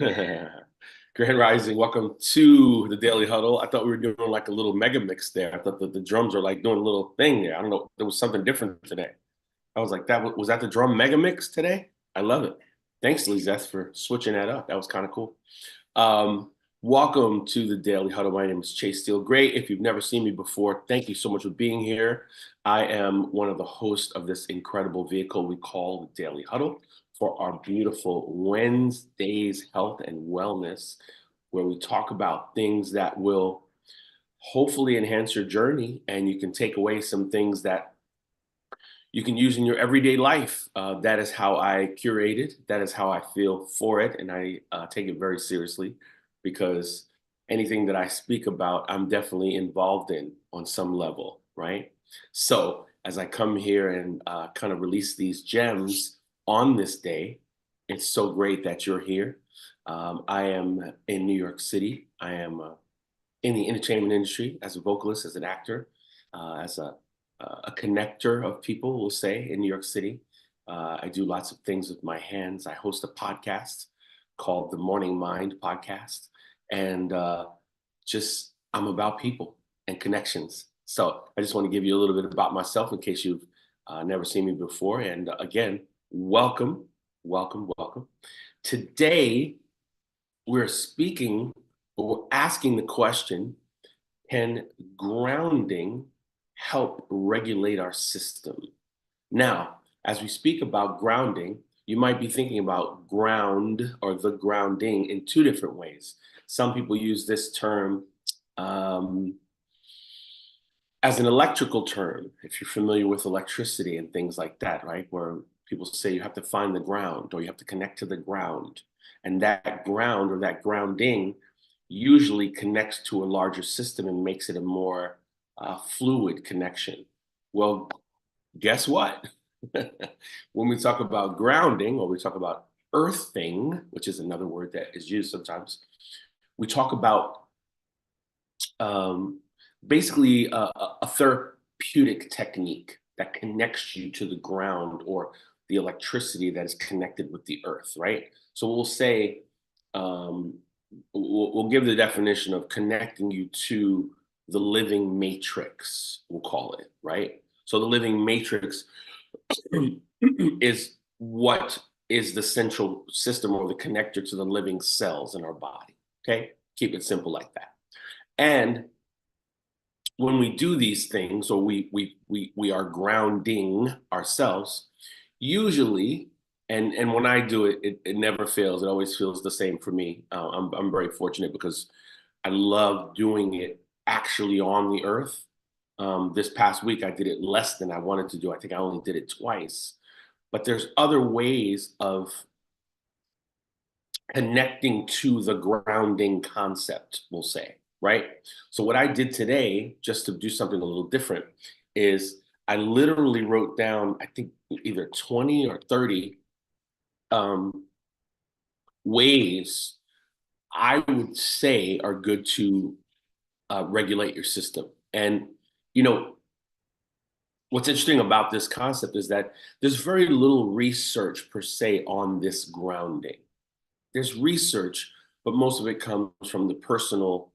Grand Rising, welcome to the Daily Huddle. I thought we were doing like a little mega mix there. I thought that the drums are like doing a little thing there. I don't know, there was something different today. I was like, was that the drum mega mix today? I love it. Thanks, Lizeth, for switching that up. That was kind of cool. Um, Welcome to the Daily Huddle. My name is Chase Steele. Great. If you've never seen me before, thank you so much for being here. I am one of the hosts of this incredible vehicle we call the Daily Huddle for our beautiful Wednesdays health and wellness, where we talk about things that will hopefully enhance your journey and you can take away some things that you can use in your everyday life. That is how I curate it. That is how I feel for it. And I take it very seriously because anything that I speak about, I'm definitely involved in on some level, right? So as I come here and kind of release these gems on this day, it's so great that you're here. I am in New York City. I am in the entertainment industry as a vocalist, as an actor, as a connector of people, we'll say, in New York City. I do lots of things with my hands. I host a podcast called the Morning Mind Podcast. And just, I'm about people and connections. So I just want to give you a little bit about myself in case you've never seen me before. And again, welcome, welcome, welcome. Today, we're speaking, or we're asking the question, can grounding help regulate our system? Now, as we speak about grounding, you might be thinking about ground or the grounding in two different ways. Some people use this term as an electrical term, if you're familiar with electricity and things like that, right? Where people say you have to find the ground or you have to connect to the ground. And that ground or that grounding usually connects to a larger system and makes it a more fluid connection. Well, guess what? When we talk about grounding or we talk about earthing, which is another word that is used sometimes, we talk about um, basically a therapeutic technique that connects you to the ground or the electricity that is connected with the earth, right? So we'll say, um, we'll give the definition of connecting you to the living matrix, we'll call it, right? So the living matrix is what is the central system or the connector to the living cells in our body. Okay, keep it simple like that. And when we do these things, or we are grounding ourselves, usually, and when I do it, it never fails. It always feels the same for me. I'm very fortunate because I love doing it actually on the earth. This past week, I did it less than I wanted to do. I think I only did it twice. But there's other ways of connecting to the grounding concept, we'll say, right? So what I did today, just to do something a little different, is I literally wrote down, I think either 20 or 30 um, ways I would say are good to regulate your system. And, you know, what's interesting about this concept is that there's very little research per se on this grounding. There's research, but most of it comes from the personal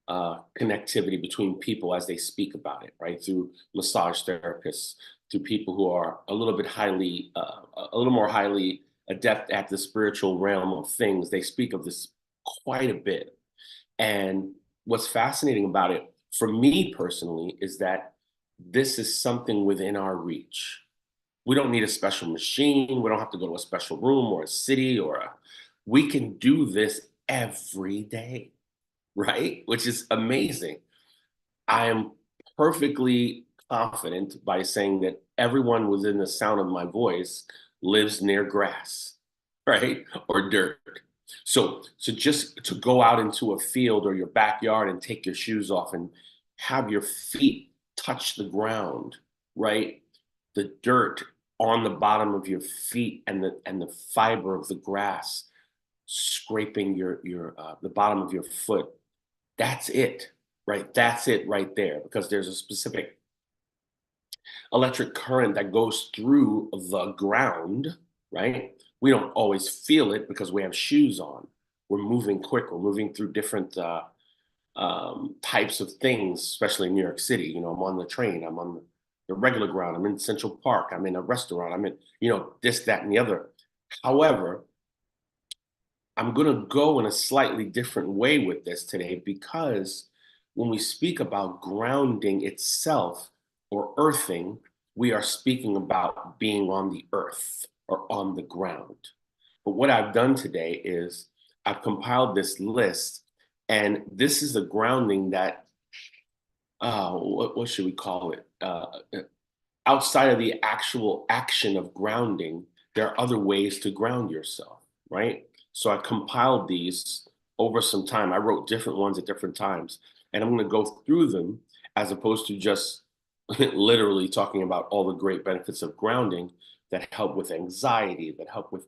connectivity between people as they speak about it, right? Through massage therapists, through people who are a little bit a little more highly adept at the spiritual realm of things. They speak of this quite a bit. And what's fascinating about it, for me personally, is that this is something within our reach. We don't need a special machine. We don't have to go to a special room or a city we can do this every day, right? Which is amazing. I am perfectly confident by saying that everyone within the sound of my voice lives near grass, right? Or dirt. So just to go out into a field or your backyard and take your shoes off and have your feet touch the ground, right? The dirt on the bottom of your feet and the fiber of the grass scraping your the bottom of your foot. That's it, right? That's it right there, because there's a specific electric current that goes through the ground, right? We don't always feel it because we have shoes on, we're moving quick. We're moving through different types of things, especially in New York City. You know, I'm on the train, I'm on the regular ground, I'm in Central Park, I'm in a restaurant, I'm in, you know, this, that, and the other. However, I'm going to go in a slightly different way with this today because when we speak about grounding itself or earthing, we are speaking about being on the earth or on the ground. But what I've done today is I've compiled this list, and this is the grounding that, what should we call it? Outside of the actual action of grounding, there are other ways to ground yourself, right? So I compiled these over some time. I wrote different ones at different times, and I'm going to go through them as opposed to just literally talking about all the great benefits of grounding that help with anxiety, that help with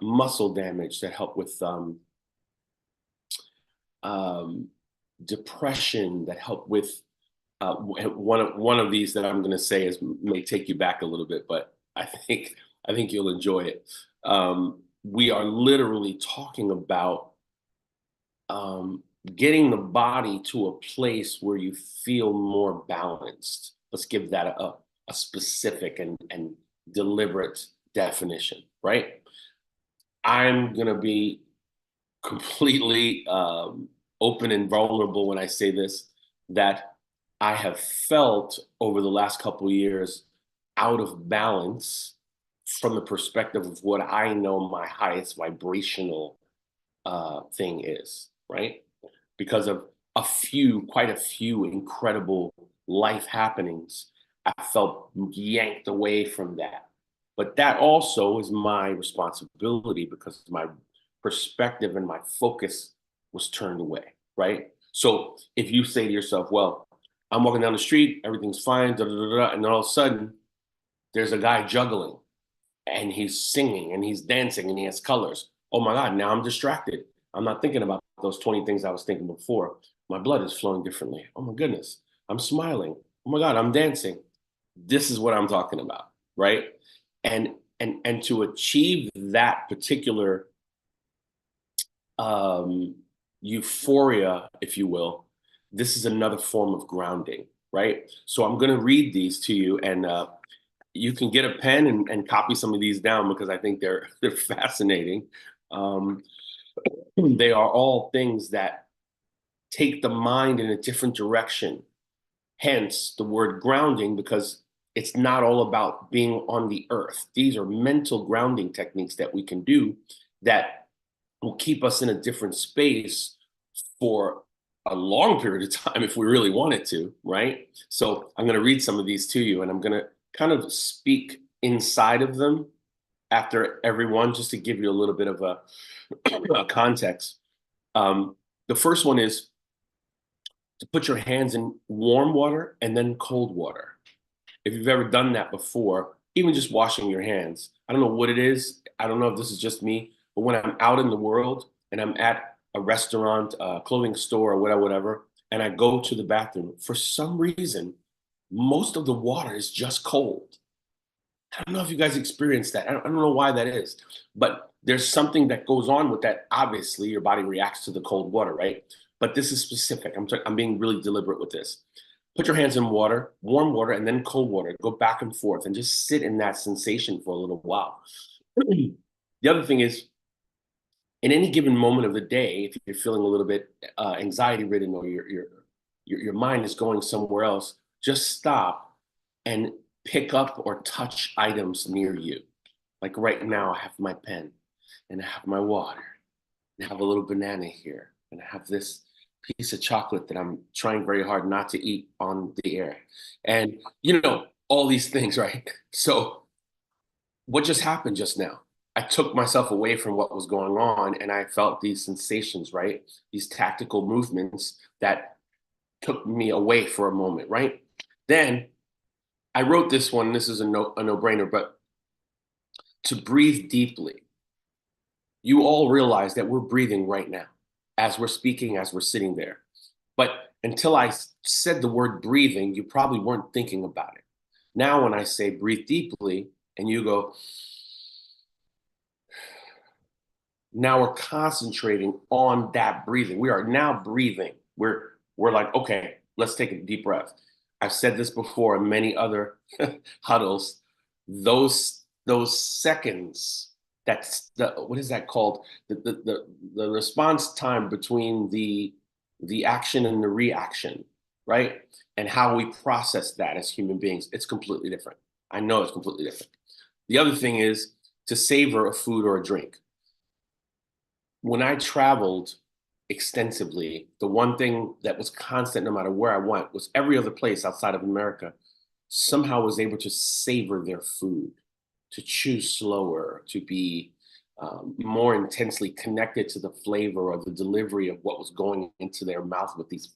muscle damage, that help with um, depression, that help with one of these that I'm going to say is may take you back a little bit, but I think you'll enjoy it. We are literally talking about um, getting the body to a place where you feel more balanced. Let's give that a specific and deliberate definition, right? I'm going to be completely open and vulnerable when I say this, that I have felt over the last couple of years out of balance from the perspective of what I know my highest vibrational thing is, right? Because of quite a few incredible life happenings, I felt yanked away from that. But that also is my responsibility because my perspective and my focus was turned away, right? So if you say to yourself, well, I'm walking down the street, everything's fine, da, da, da, da, and then all of a sudden there's a guy juggling and he's singing and he's dancing and he has colors. Oh my God, now I'm distracted. I'm not thinking about those 20 things I was thinking before. My blood is flowing differently. Oh my goodness, I'm smiling. Oh my God, I'm dancing. This is what I'm talking about, right? And to achieve that particular um, euphoria, if you will, this is another form of grounding, right? So I'm going to read these to you, and you can get a pen and copy some of these down because I think they're fascinating. Um, they are all things that take the mind in a different direction. Hence the word grounding, because it's not all about being on the earth. These are mental grounding techniques that we can do that will keep us in a different space for a long period of time if we really wanted to, right? So I'm going to read some of these to you, and I'm going to kind of speak inside of them after every one just to give you a little bit of a context. The first one is to put your hands in warm water and then cold water. If you've ever done that before, even just washing your hands, I don't know what it is. I don't know if this is just me, but when I'm out in the world and I'm at a restaurant, a clothing store, or whatever, and I go to the bathroom, for some reason, most of the water is just cold. I don't know if you guys experience that. I don't know why that is, but there's something that goes on with that. Obviously, your body reacts to the cold water, right? But this is specific. I'm being really deliberate with this. Put your hands in water, warm water, and then cold water. Go back and forth and just sit in that sensation for a little while. The other thing is, in any given moment of the day, if you're feeling a little bit anxiety ridden or your mind is going somewhere else, just stop and pick up or touch items near you. Like right now, I have my pen and I have my water and I have a little banana here and I have this piece of chocolate that I'm trying very hard not to eat on the air. And, all these things, right? So, what just happened just now? I took myself away from what was going on and I felt these sensations, right? These tactical movements that took me away for a moment, right? Then I wrote this one. This is a no-brainer, but to breathe deeply. You all realize that we're breathing right now as we're speaking, as we're sitting there. But until I said the word breathing, you probably weren't thinking about it. Now, when I say breathe deeply and you go, Now we're concentrating on that breathing. We are now breathing. We're like, okay, let's take a deep breath. I've said this before in many other huddles. Those seconds, that's the what is that called? The response time between the action and the reaction, right? And how we process that as human beings, it's completely different. I know it's completely different. The other thing is to savor a food or a drink. When I traveled extensively, the one thing that was constant no matter where I went was every other place outside of America somehow was able to savor their food, to chew slower, to be more intensely connected to the flavor or the delivery of what was going into their mouth with these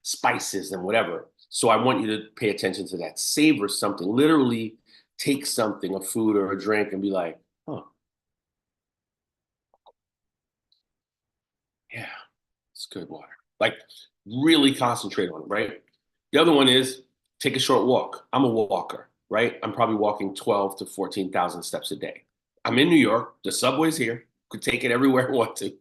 spices and whatever. So I want you to pay attention to that. Savor something, literally take something, a food or a drink, and be like, oh, yeah, it's good water. Like really concentrate on it, right? The other one is take a short walk. I'm a walker, right? I'm probably walking 12 to 14,000 steps a day. I'm in New York. The subway's here. Could take it everywhere I want to,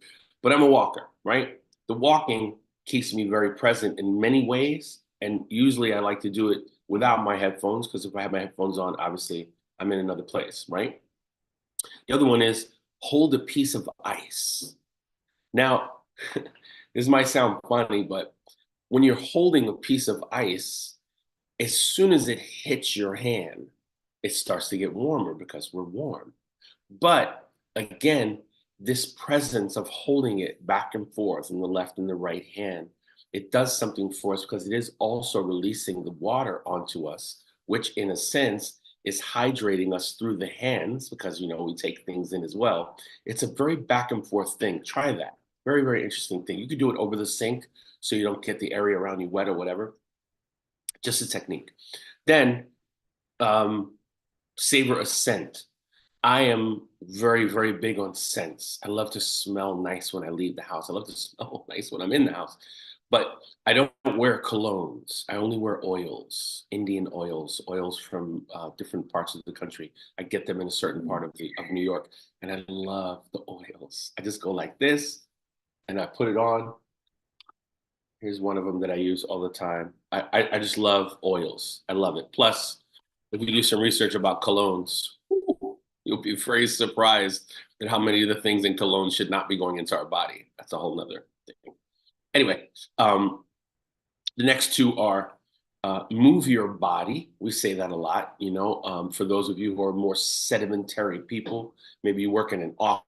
but I'm a walker, right? The walking keeps me very present in many ways. And usually I like to do it without my headphones because if I have my headphones on, obviously I'm in another place, right? The other one is hold a piece of ice. Now, this might sound funny, but when you're holding a piece of ice, as soon as it hits your hand, it starts to get warmer because we're warm. But again, this presence of holding it back and forth in the left and the right hand, it does something for us because it is also releasing the water onto us, which in a sense is hydrating us through the hands because we take things in as well. It's a very back and forth thing. Try that. Very, very interesting thing. You could do it over the sink so you don't get the area around you wet or whatever. Just a technique. Then um, savor a scent. I am very, very big on scents. I love to smell nice when I leave the house. I love to smell nice when I'm in the house. But I don't wear colognes. I only wear oils, Indian oils, oils from different parts of the country. I get them in a certain part of New York, and I love the oils. I just go like this, and I put it on. Here's one of them that I use all the time. I just love oils. I love it. Plus, if you do some research about colognes, you'll be very surprised at how many of the things in cologne should not be going into our body. That's a whole nother thing. Anyway, the next two are move your body. We say that a lot, for those of you who are more sedimentary people, maybe you work in an office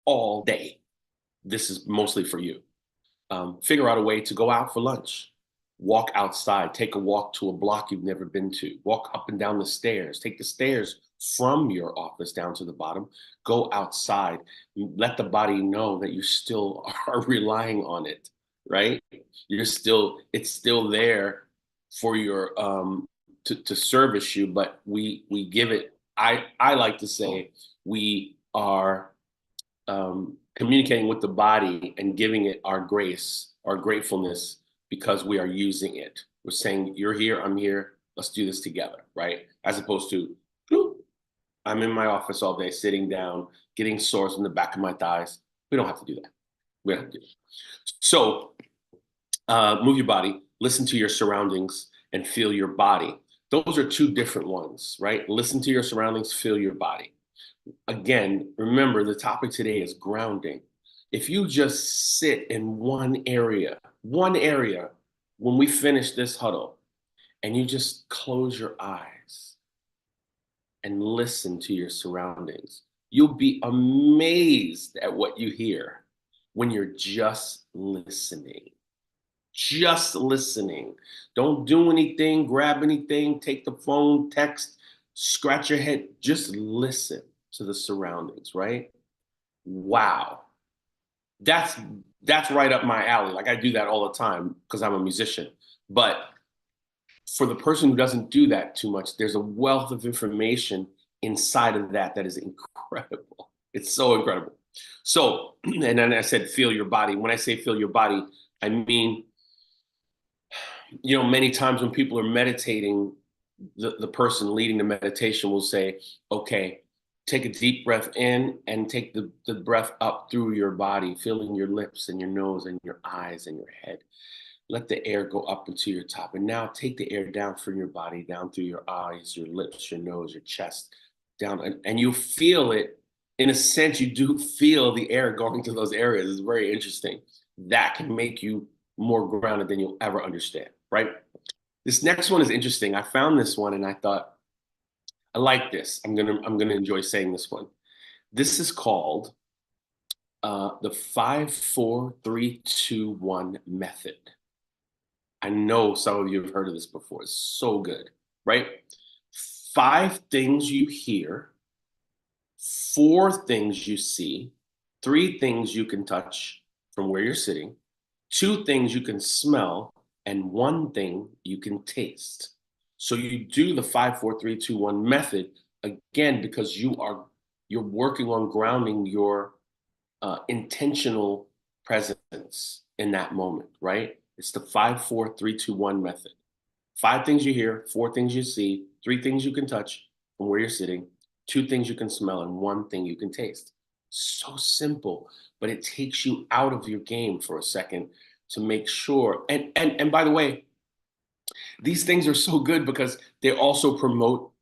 all day. This is mostly for you. Figure out a way to go out for lunch, walk outside, take a walk to a block you've never been to, walk up and down the stairs, take the stairs from your office down to the bottom, go outside, let the body know that you still are relying on it, right? It's still there for your to service you, but we give it. I like to say we are communicating with the body and giving it our grace, our gratefulness, because we are using it. We're saying, you're here, I'm here, let's do this together, right? As opposed to, I'm in my office all day, sitting down, getting sores in the back of my thighs. We don't have to do that. We don't have to do that. So move your body, listen to your surroundings, and feel your body. Those are two different ones, right? Listen to your surroundings, feel your body. Again, remember the topic today is grounding. If you just sit in one area when we finish this huddle, and you just close your eyes and listen to your surroundings, you'll be amazed at what you hear when you're just listening. Just listening. Don't do anything, grab anything, take the phone, text, scratch your head. Just listen to the surroundings, right? Wow. That's that's right up my alley. Like I do that all the time because I'm a musician. But for the person who doesn't do that too much, there's a wealth of information inside of that is incredible. It's so incredible. So, and then I said, feel your body. When I say feel your body, I mean, many times when people are meditating, the person leading the meditation will say, okay, Take a deep breath in and take the breath up through your body, filling your lips and your nose and your eyes and your head. Let the air go up into your top. And now take the air down from your body, down through your eyes, your lips, your nose, your chest, down. And you feel it. In a sense, you do feel the air going to those areas. It's very interesting. That can make you more grounded than you'll ever understand, right? This next one is interesting. I found this one and I thought, I like this. I'm gonna enjoy saying this one. This is called the 5, 4, 3, 2, 1 method. I know some of you have heard of this before. It's so good, right? 5 things you hear, 4 things you see, 3 things you can touch from where you're sitting, 2 things you can smell, and 1 thing you can taste. So you do the 5, 4, 3, 2, 1 method again because you're working on grounding your intentional presence in that moment, right? It's the 5, 4, 3, 2, 1 method. 5 things you hear, 4 things you see, 3 things you can touch from where you're sitting, 2 things you can smell, and 1 thing you can taste. So simple, but it takes you out of your game for a second to make sure. And by the way, these things are so good because they also promote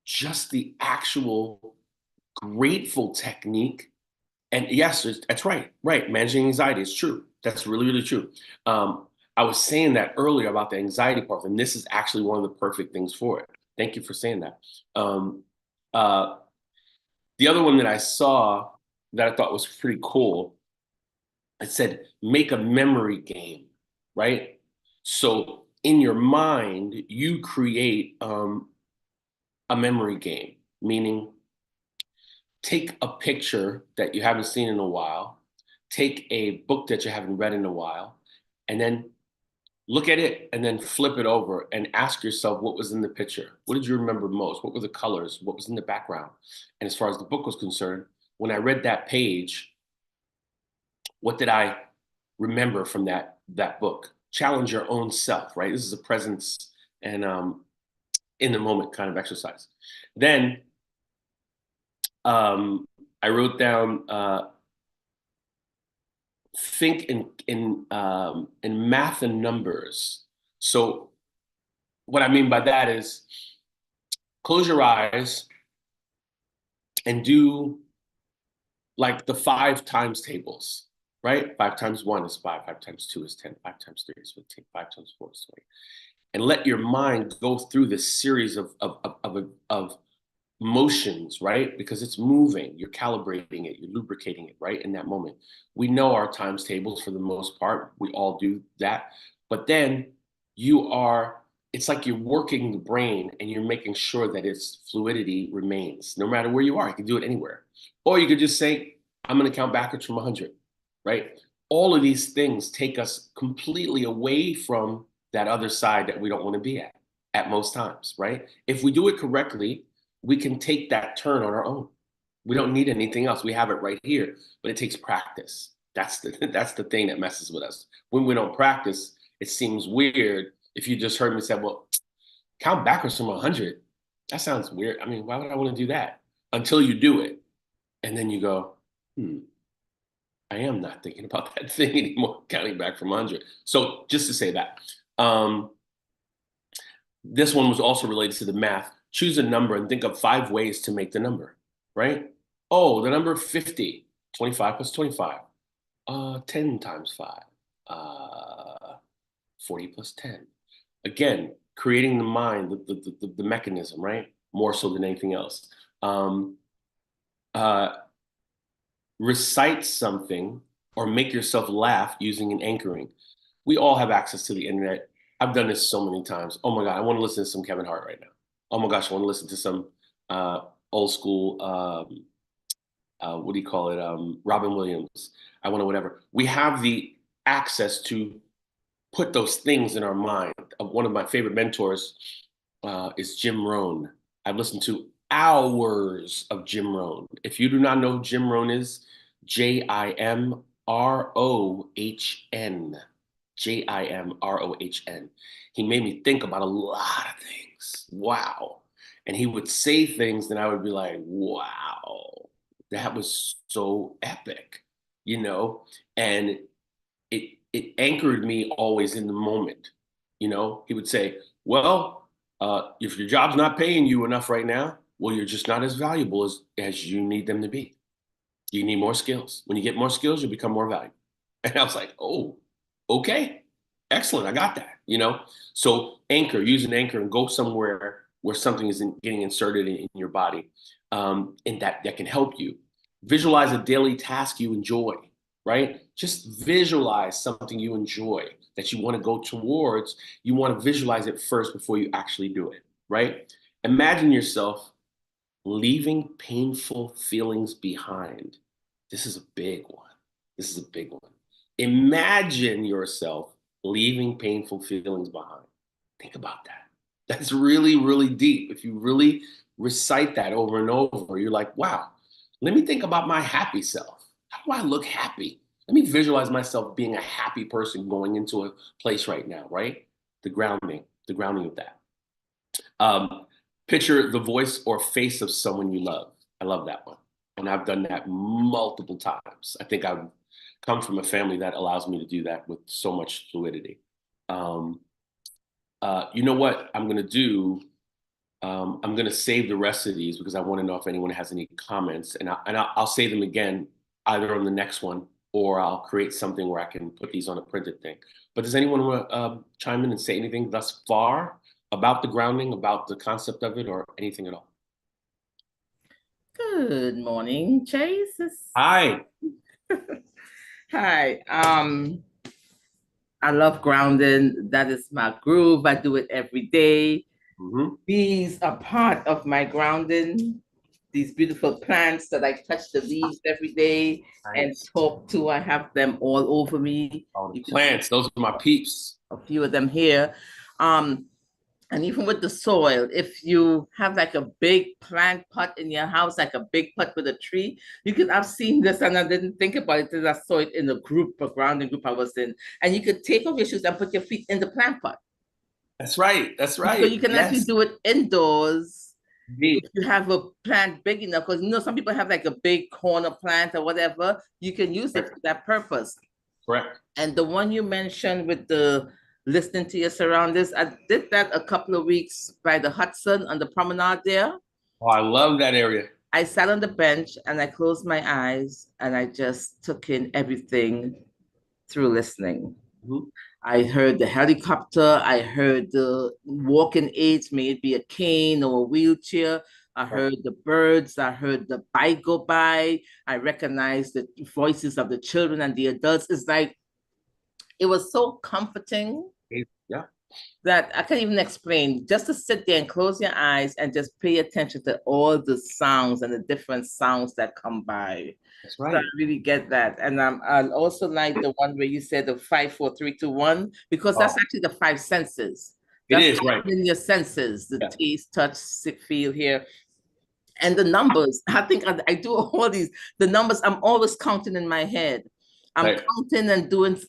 just the actual grateful technique. And yes, that's right. Right. Managing anxiety is true. That's really, really true. I was saying that earlier about the anxiety part, and this is actually one of the perfect things for it. Thank you for saying that. Um, uh, the other one that I saw that I thought was pretty cool, it said, make a memory game, right? So in your mind, you create a memory game, meaning take a picture that you haven't seen in a while, take a book that you haven't read in a while, and then look at it and then flip it over and ask yourself what was in the picture. What did you remember most? What were the colors? What was in the background? And as far as the book was concerned, when I read that page, what did I remember from that book? Challenge your own self, right? This is a presence and in the moment kind of exercise. Then I wrote down think in math and numbers. So what I mean by that is close your eyes and do like the 5 times tables, right? 5 times 1 is 5, 5 times 2 is 10, 5 times 3 is 15, 5 times 4 is 20. And let your mind go through this series of motions, right? Because it's moving, you're calibrating it, you're lubricating it, right? In that moment. We know our times tables for the most part. We all do that. But then it's like you're working the brain and you're making sure that its fluidity remains no matter where you are. You can do it anywhere. Or you could just say, I'm going to count backwards from 100, right? All of these things take us completely away from that other side that we don't want to be at most times, right? If we do it correctly, we can take that turn on our own. We don't need anything else. We have it right here, but it takes practice. That's the that's the thing that messes with us. When we don't practice, it seems weird. If you just heard me say, "Well, count backwards from 100," that sounds weird. I mean, why would I want to do that? Until you do it, and then you go, "Hmm, I am not thinking about that thing anymore." Counting back from 100. So just to say that. Um, This one was also related to the math. Choose a number and think of 5 ways to make the number, right? Oh, the number 50, 25 plus 25, 10 times 5, uh, 40 plus 10. Again, creating the mind, the mechanism, right? More so than anything else. Um, uh, Recite something or make yourself laugh using an anchoring. We all have access to the internet. I've done this so many times. Oh my God, I want to listen to some Kevin Hart right now. Oh my gosh, I want to listen to some old school, what do you call it? Robin Williams. I want to whatever. We have the access to put those things in our mind. One of my favorite mentors is Jim Rohn. I've listened to hours of Jim Rohn. If you do not know who Jim Rohn is, Jimrohn. Jimrohn. He made me think about a lot of things. Wow. and he would say things, and I would be like, wow, that was so epic, you know? And it anchored me always in the moment. You know, he would say, well, if your job's not paying you enough right now, well, you're just not as valuable as you need them to be. You need more skills. When you get more skills, you become more valuable. And I was like, oh, okay, excellent. I got that, you know? So anchor, use an anchor and go somewhere where something is getting inserted in your body, and that can help you. Visualize a daily task you enjoy, right? Just visualize something you enjoy that you want to go towards. You want to visualize it first before you actually do it, right? Imagine yourself leaving painful feelings behind. This is a big one. This is a big one. Imagine yourself leaving painful feelings behind. Think about that. That's really, really deep. If you really recite that over and over, you're like, wow, let me think about my happy self. How do I look happy? Let me visualize myself being a happy person going into a place right now, right? The grounding of that. Um, Picture the voice or face of someone you love. I love that one. And I've done that multiple times. I think I've come from a family that allows me to do that with so much fluidity. Um, you know what I'm going to do? I'm going to save the rest of these because I want to know if anyone has any comments. I'll say them again, either on the next one or I'll create something where I can put these on a printed thing. But does anyone want to chime in and say anything thus far about the grounding, about the concept of it, or anything at all? Good morning, Chase. Hi. Hi. I love grounding. That is my groove. I do it every day. Hmm. These are part of my grounding. These beautiful plants that I touch the leaves every day and Nice. talk to. I have them all over me. Oh, the You can see plants, those are my peeps. a few of them here. Um, And even with the soil, if you have like a big plant pot in your house, like a big pot with a tree, you could, I've seen this and I didn't think about it until I saw it in a group, a grounding group I was in. And you could take off your shoes and put your feet in the plant pot. That's right. That's So you right. can actually Yes. do it indoors if Indeed. you have a plant big enough. Because some people have like a big corner plant or whatever. You can use it for Correct. that purpose. Correct. And the one you mentioned with the listening to your surroundings, I did that a couple of weeks by the Hudson on the promenade there. Oh, I love that area. I sat on the bench and I closed my eyes and I just took in everything through listening. Mhm. I heard the helicopter, I heard the walking aids, may it be a cane or a wheelchair. I Right. heard the birds, I heard the bike go by. I recognized the voices of the children and the adults. It's like it was so comforting Yeah, that I can't even explain. Just to sit there and close your eyes and just pay attention to all the sounds and the different sounds that come by. that's So I right. really get that. And I also like the one where you said the 5, 4, 3, 2, 1, because that's Oh, actually the five senses. it That's is right. in your senses, the Yeah. taste, touch, feel, hear. And the numbers, I think I do all these, the numbers, I'm always counting in my head. I'm Right. counting and doing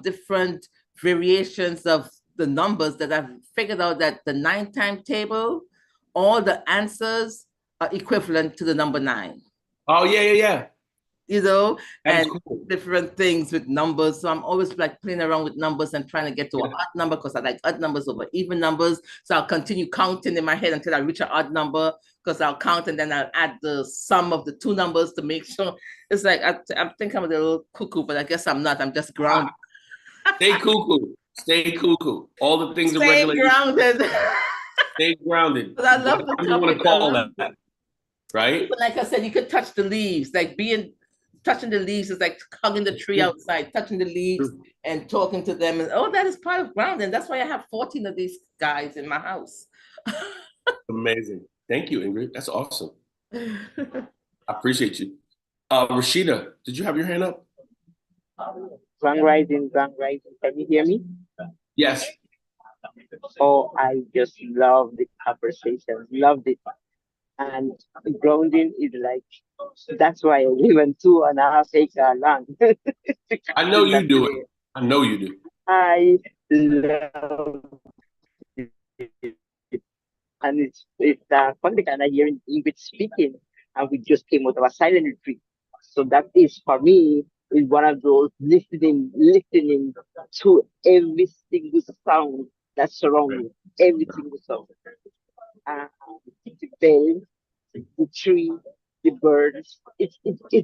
different variations of the numbers that I've figured out that the 9 time table, all the answers are equivalent to the number 9, Oh, yeah, yeah, yeah. That is and cool. different things with numbers. So I'm always like playing around with numbers and trying to get to an Yeah. odd number because I like odd numbers over even numbers. So I'll continue counting in my head until I reach an odd number because I'll count and then I'll add the sum of the two numbers to make sure. It's like I think I'm a little cuckoo, but I guess I'm not. I'm just Ah, grounded. stay cuckoo. Stay cuckoo. All the things are Stay regulated. grounded. Stay grounded. But I love Whatever the you want topic. to I call love that, right? But like I said, you could touch the leaves. Like being touching the leaves is like hugging the tree True. outside, touching the leaves True. and talking to them. And oh, that is part of grounding. That's why I have 14 of these guys in my house. Amazing. Thank you, Ingrid. That's awesome. I appreciate you. Rashida, did you have your hand up? Grand Rising, Grand Rising. Can you hear me? Yes. Oh, I just love the conversation, loved it. And grounding is like, that's why I went 2.5 acre long to I know capture you that do it. today. I know you do. I love it. And it's funny kind of hearing English speaking, and we just came out of a silent retreat. So that is for me is one of those listening to every single sound that surrounds you, every single sound. Uh, the bell, the tree, the birds. It's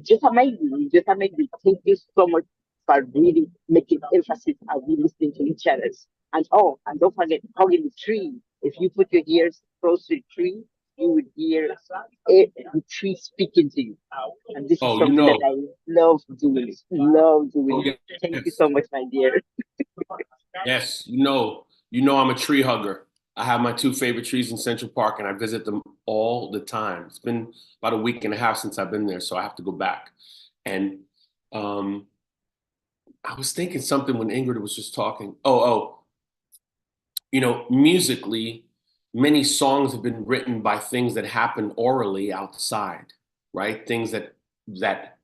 just amazing. It's just amazing. Thank you so much for really making emphasis and we listening to each other. And oh, and don't forget hugging the tree. If you put your ears close to the tree, you would hear the tree speaking to you. And this is Oh, something that I love doing. Love oh doing. Thank you yes, so much, my dear. yes, I'm a tree hugger. I have my two favorite trees in Central Park, and I visit them all the time. It's been about a week and a half since I've been there, so I have to go back. And um, I was thinking something when Ingrid was just talking. Musically, many songs have been written by things that happen orally outside, right? Things that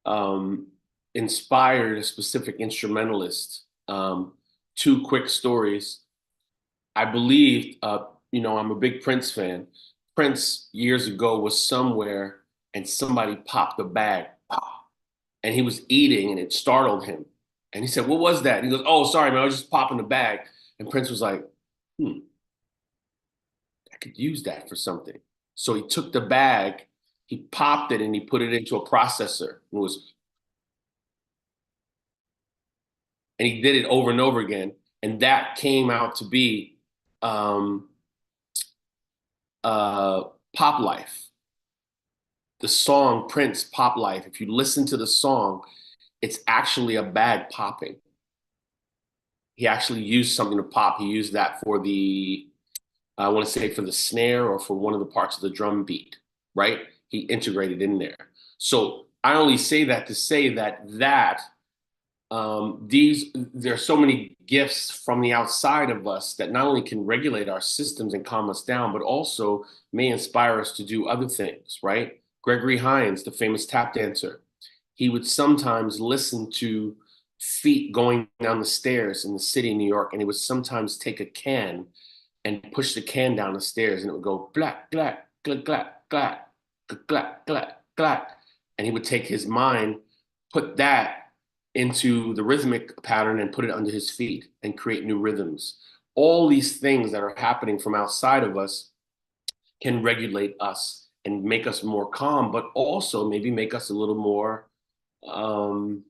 um, inspired a specific instrumentalist. Two quick stories. I believe, I'm a big Prince fan. Prince years ago was somewhere and somebody popped a bag, and he was eating and it startled him. And he said, "What was that?" And he goes, "Oh, sorry, man, I was just popping the bag." And Prince was like, I could use that for something. So he took the bag, he popped it, and he put it into a processor. And he did it over and over again. And that came out to be um, uh, Pop Life. The song Prince Pop Life. If you listen to the song, it's actually a bag popping. He actually used something to pop. He used that for I want to say for the snare or for one of the parts of the drum beat, right? He integrated in there. So I only say that to say that there are so many gifts from the outside of us that not only can regulate our systems and calm us down, but also may inspire us to do other things, right? Gregory Hines, the famous tap dancer, he would sometimes listen to feet going down the stairs in the city of New York, and he would sometimes take a can and push the can down the stairs, and it would go black, black, glad, glad, glad, glad, glad, glad. And he would take his mind, put that into the rhythmic pattern and put it under his feet and create new rhythms. All these things that are happening from outside of us can regulate us and make us more calm, but also maybe make us a little more um,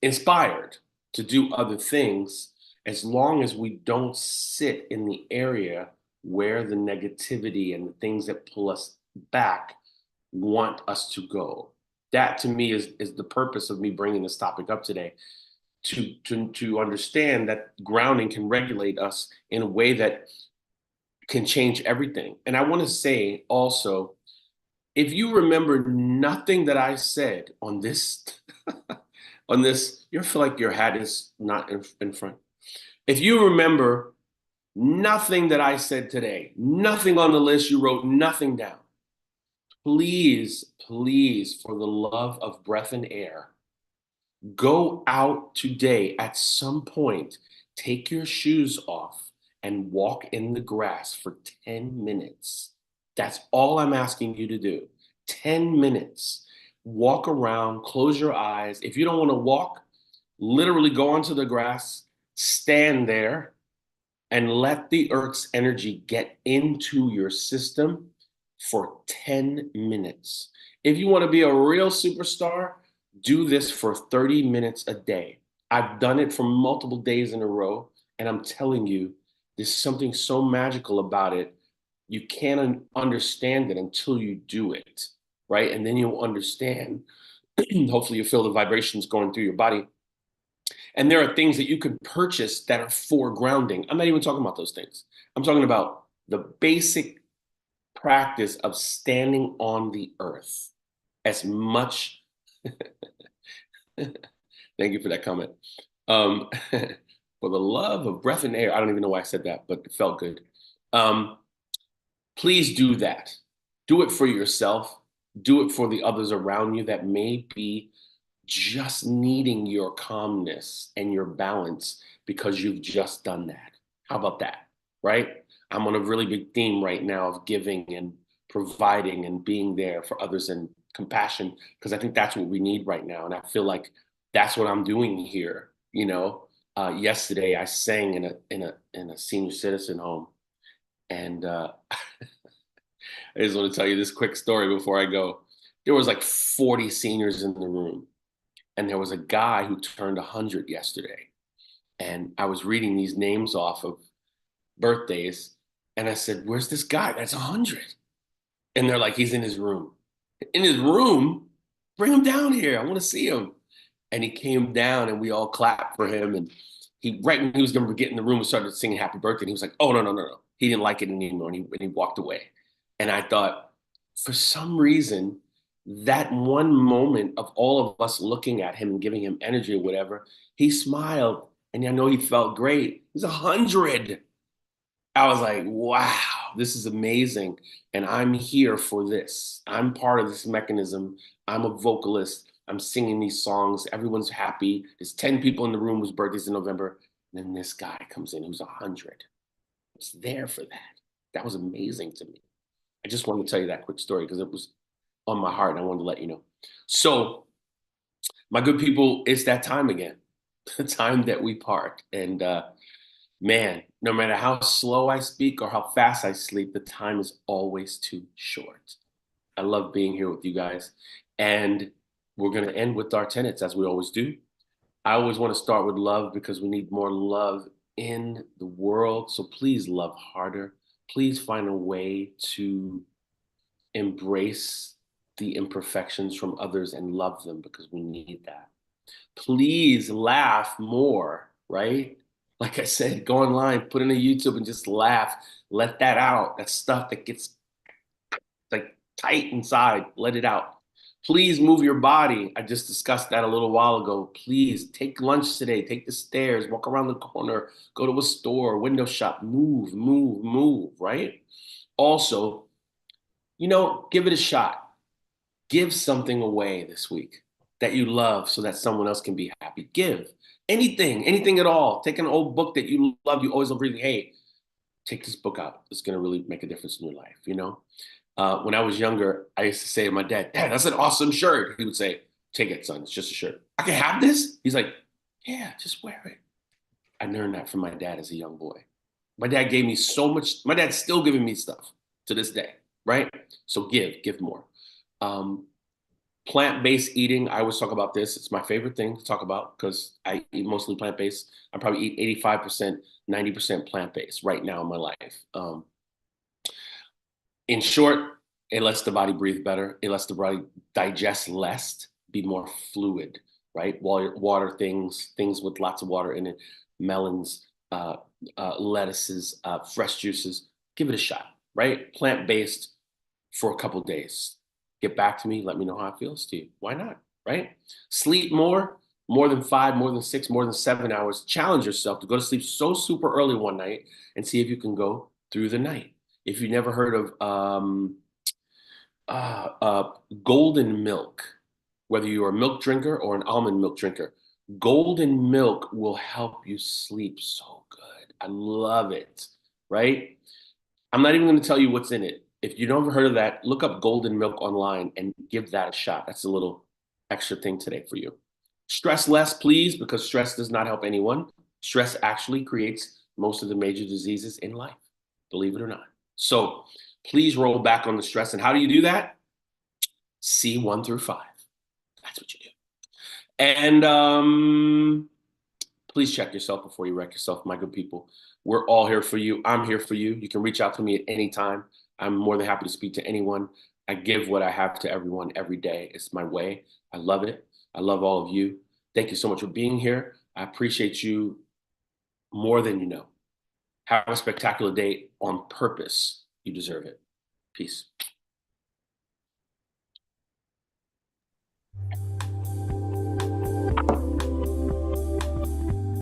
inspired to do other things as long as we don't sit in the area where the negativity and the things that pull us back want us to go. That to me is the purpose of me bringing this topic up today, to understand that grounding can regulate us in a way that can change everything. And I want to say also, if you remember nothing that I said on this on this, you feel like your hat is not in front. If you remember nothing that I said today, nothing on the list, you wrote nothing down. Please, please, for the love of breath and air, go out today at some point, take your shoes off and walk in the grass for 10 minutes. That's all I'm asking you to do. 10 minutes. Walk around, close your eyes. If you don't want to walk, literally go onto the grass, stand there, and let the earth's energy get into your system for 10 minutes. If you want to be a real superstar, do this for 30 minutes a day. I've done it for multiple days in a row, and I'm telling you, there's something so magical about it. You can't understand it until you do it, right? And then you'll understand. Hopefully, you feel the vibrations going through your body. And there are things that you can purchase that are for grounding. I'm not even talking about those things. I'm talking about the basic practice of standing on the earth as much. Thank you for that comment. For the love of breath and air, I don't even know why I said that, but it felt good. Um, please do that. Do it for yourself. Do it for the others around you that may be just needing your calmness and your balance because you've just done that. How about that? Right? I'm on a really big theme right now of giving and providing and being there for others and compassion, because I think that's what we need right now. And I feel like that's what I'm doing here. Yesterday I sang in a senior citizen home, and I just want to tell you this quick story before I go. There was like 40 seniors in the room, and there was a guy who turned 100 yesterday. And I was reading these names off of birthdays, and I said, "Where's this guy that's 100?" And they're like, "He's in his room." In his room? Bring him down here. I want to see him. And he came down, and we all clapped for him. And he, right when he was going to get in the room, we started singing "Happy Birthday." And he was like, "Oh, no, no, no, no." He didn't like it anymore, and he walked away. And I thought, for some reason, that one moment of all of us looking at him and giving him energy or whatever, he smiled, and I know he felt great. He's 100. I was like, wow, this is amazing. And I'm here for this. I'm part of this mechanism. I'm a vocalist. I'm singing these songs. Everyone's happy. There's 10 people in the room whose birthday's in November. And then this guy comes in who's 100. It's there for that. That was amazing to me. I just wanted to tell you that quick story because it was on my heart and I wanted to let you know. So, my good people, it's that time again, the time that we part. And man, no matter how slow I speak or how fast I sleep, the time is always too short. I love being here with you guys. And we're going to end with our tenets as we always do. I always want to start with love because we need more love in the world. So please love harder. Please find a way to embrace the imperfections from others and love them because we need that. Please laugh more, right? Like I said, go online, put in a YouTube and just laugh. Let that out. That stuff that gets like tight inside, let it out. Please move your body. I just discussed that a little while ago. Please take lunch today, take the stairs, walk around the corner, go to a store, window shop, move, move, move, right? Also, give it a shot. Give something away this week that you love so that someone else can be happy. Give anything at all. Take an old book that you love, you always love reading. Hey, take this book out. It's going to really make a difference in your life. When I was younger, I used to say to my dad, "Dad, that's an awesome shirt." He would say, "Take it, son. It's just a shirt. I can have this." He's like, "Yeah, just wear it." I learned that from my dad as a young boy. My dad gave me so much. My dad's still giving me stuff to this day, right? So give more. Um, Plant-based eating, I always talk about this. It's my favorite thing to talk about because I eat mostly plant-based. I probably eat 85%, 90% plant-based right now in my life. In short, it lets the body breathe better. It lets the body digest less, be more fluid, right? Water things with lots of water in it, melons, lettuces, fresh juices. Give it a shot, right? Plant-based for a couple days. Get back to me. Let me know how it feels to you. Why not? Right? Sleep more than 5, more than 6, more than 7 hours. Challenge yourself to go to sleep so super early one night and see if you can go through the night. If you never heard of golden milk, whether you're a milk drinker or an almond milk drinker, golden milk will help you sleep so good. I love it. Right? I'm not even going to tell you what's in it. If you don't ever heard of that, look up golden milk online and give that a shot. That's a little extra thing today for you. Stress less, please, because stress does not help anyone. Stress actually creates most of the major diseases in life, believe it or not. So please roll back on the stress. And how do you do that? C 1 through 5. That's what you do. And please check yourself before you wreck yourself, my good people. We're all here for you. I'm here for you. You can reach out to me at any time. I'm more than happy to speak to anyone. I give what I have to everyone every day. It's my way. I love it. I love all of you. Thank you so much for being here. I appreciate you more than you know. Have a spectacular day on purpose. You deserve it. Peace.